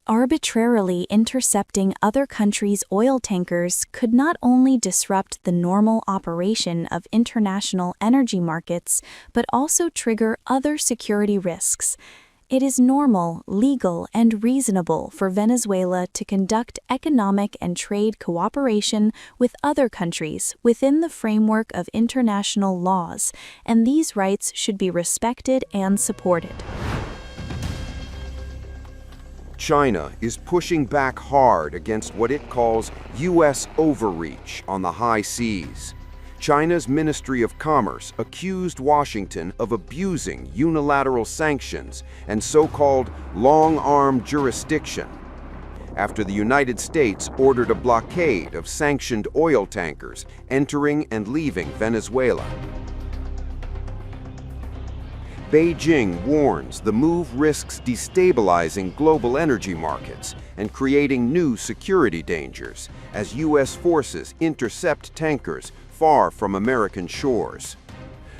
Arbitrarily intercepting other countries' oil tankers could not only disrupt the normal operation of international energy markets, but also trigger other security risks. It is normal, legal, and reasonable for Venezuela to conduct economic and trade cooperation with other countries within the framework of international laws, and these rights should be respected and supported. China is pushing back hard against what it calls U.S. overreach on the high seas. China's Ministry of Commerce accused Washington of abusing unilateral sanctions and so-called long-arm jurisdiction, after the United States ordered a blockade of sanctioned oil tankers entering and leaving Venezuela. Beijing warns the move risks destabilizing global energy markets and creating new security dangers as U.S. forces intercept tankers far from American shores.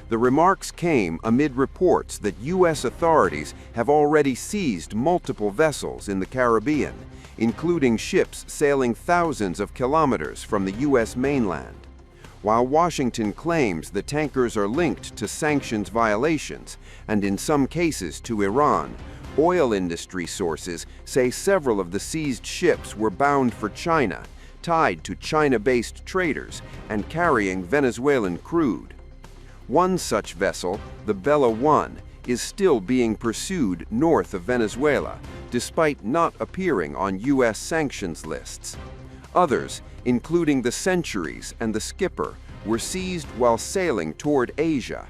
The remarks came amid reports that U.S. authorities have already seized multiple vessels in the Caribbean, including ships sailing thousands of kilometers from the U.S. mainland. While Washington claims the tankers are linked to sanctions violations, and in some cases to Iran, oil industry sources say several of the seized ships were bound for China, tied to China-based traders, and carrying Venezuelan crude. One such vessel, the Bella 1, is still being pursued north of Venezuela, despite not appearing on U.S. sanctions lists. Others, including the Centuries and the Skipper, were seized while sailing toward Asia.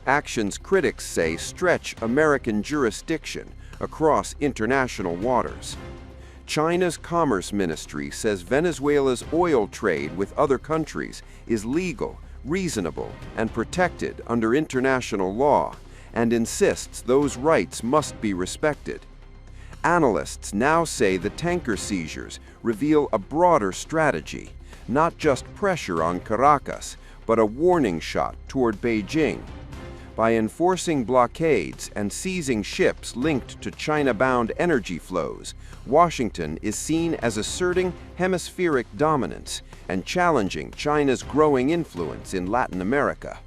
Actions critics say stretch American jurisdiction across international waters. China's Commerce Ministry says Venezuela's oil trade with other countries is legal, reasonable, and protected under international law, and insists those rights must be respected. Analysts now say the tanker seizures reveal a broader strategy, not just pressure on Caracas, but a warning shot toward Beijing. By enforcing blockades and seizing ships linked to China-bound energy flows, Washington is seen as asserting hemispheric dominance and challenging China's growing influence in Latin America.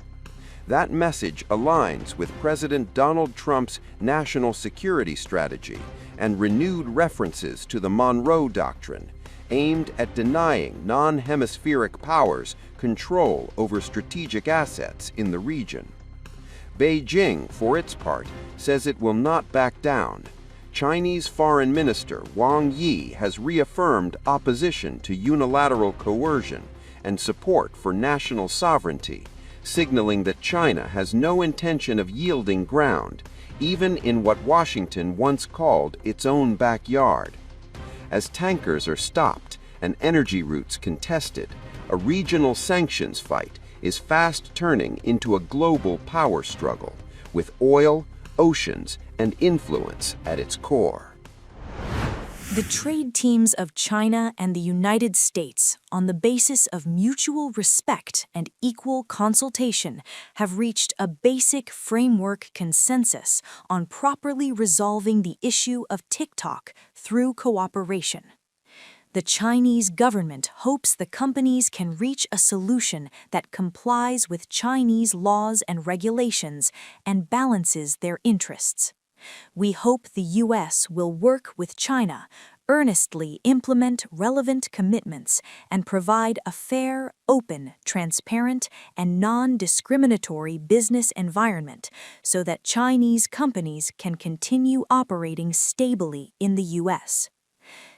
That message aligns with President Donald Trump's national security strategy and renewed references to the Monroe Doctrine, aimed at denying non-hemispheric powers control over strategic assets in the region. Beijing, for its part, says it will not back down. Chinese Foreign Minister Wang Yi has reaffirmed opposition to unilateral coercion and support for national sovereignty, signaling that China has no intention of yielding ground, even in what Washington once called its own backyard. As tankers are stopped and energy routes contested, a regional sanctions fight is fast turning into a global power struggle, with oil, oceans, and influence at its core. The trade teams of China and the United States, on the basis of mutual respect and equal consultation, have reached a basic framework consensus on properly resolving the issue of TikTok through cooperation. The Chinese government hopes the companies can reach a solution that complies with Chinese laws and regulations and balances their interests. We hope the U.S. will work with China, earnestly implement relevant commitments, and provide a fair, open, transparent, and non-discriminatory business environment so that Chinese companies can continue operating stably in the U.S.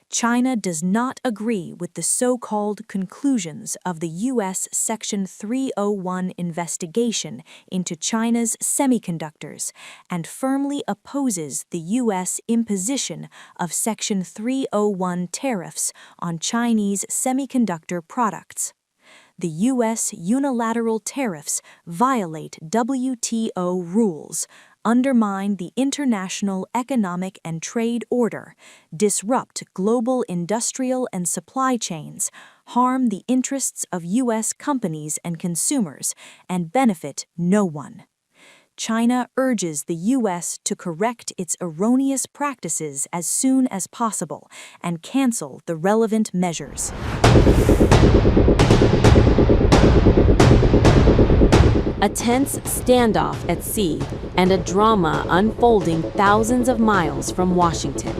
China does not agree with the so-called conclusions of the U.S. Section 301 investigation into China's semiconductors and firmly opposes the U.S. imposition of Section 301 tariffs on Chinese semiconductor products. The U.S. unilateral tariffs violate WTO rules, undermine the international economic and trade order, disrupt global industrial and supply chains, harm the interests of U.S. companies and consumers, and benefit no one. China urges the U.S. to correct its erroneous practices as soon as possible and cancel the relevant measures. A tense standoff at sea and a drama unfolding thousands of miles from Washington.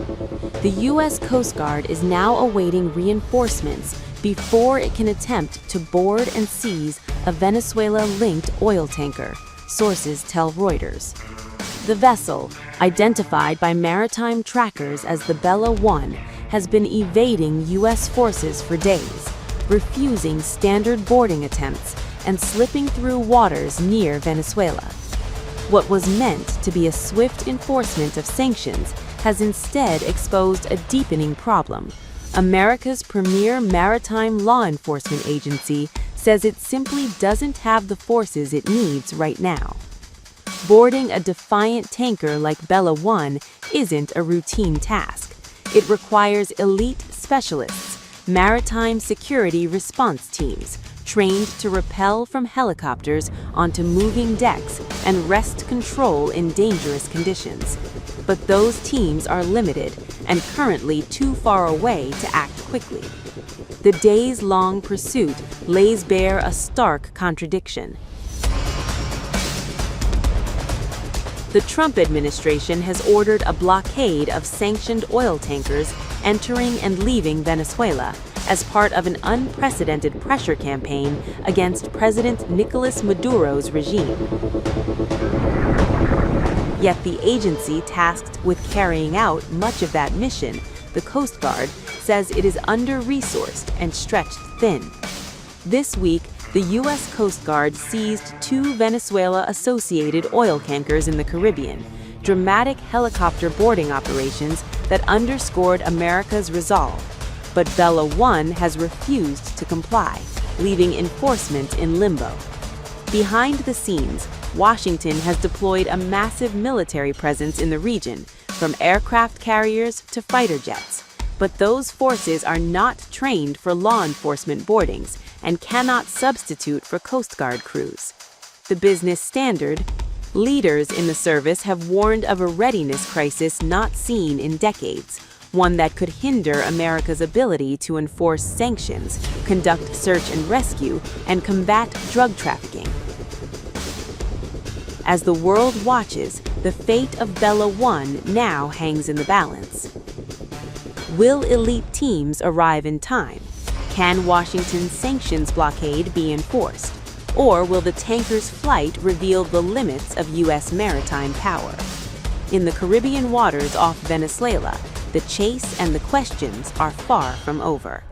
The U.S. Coast Guard is now awaiting reinforcements before it can attempt to board and seize a Venezuela-linked oil tanker, sources tell Reuters. The vessel, identified by maritime trackers as the Bella 1, has been evading U.S. forces for days, refusing standard boarding attempts and slipping through waters near Venezuela. What was meant to be a swift enforcement of sanctions has instead exposed a deepening problem. America's premier maritime law enforcement agency says it simply doesn't have the forces it needs right now. Boarding a defiant tanker like Bella 1 isn't a routine task. It requires elite specialists, maritime security response teams, trained to rappel from helicopters onto moving decks and wrest control in dangerous conditions. But those teams are limited and currently too far away to act quickly. The days-long pursuit lays bare a stark contradiction. The Trump administration has ordered a blockade of sanctioned oil tankers entering and leaving Venezuela as part of an unprecedented pressure campaign against President Nicolas Maduro's regime. Yet the agency tasked with carrying out much of that mission, the Coast Guard, says it is under-resourced and stretched thin. This week, the U.S. Coast Guard seized 2 Venezuela-associated oil tankers in the Caribbean, dramatic helicopter boarding operations that underscored America's resolve. But Bella 1 has refused to comply, leaving enforcement in limbo. Behind the scenes, Washington has deployed a massive military presence in the region, from aircraft carriers to fighter jets. But those forces are not trained for law enforcement boardings and cannot substitute for Coast Guard crews. The Business Standard, leaders in the service have warned of a readiness crisis not seen in decades, one that could hinder America's ability to enforce sanctions, conduct search and rescue, and combat drug trafficking. As the world watches, the fate of Bella 1 now hangs in the balance. Will elite teams arrive in time? Can Washington's sanctions blockade be enforced? Or will the tanker's flight reveal the limits of U.S. maritime power? In the Caribbean waters off Venezuela, the chase and the questions are far from over.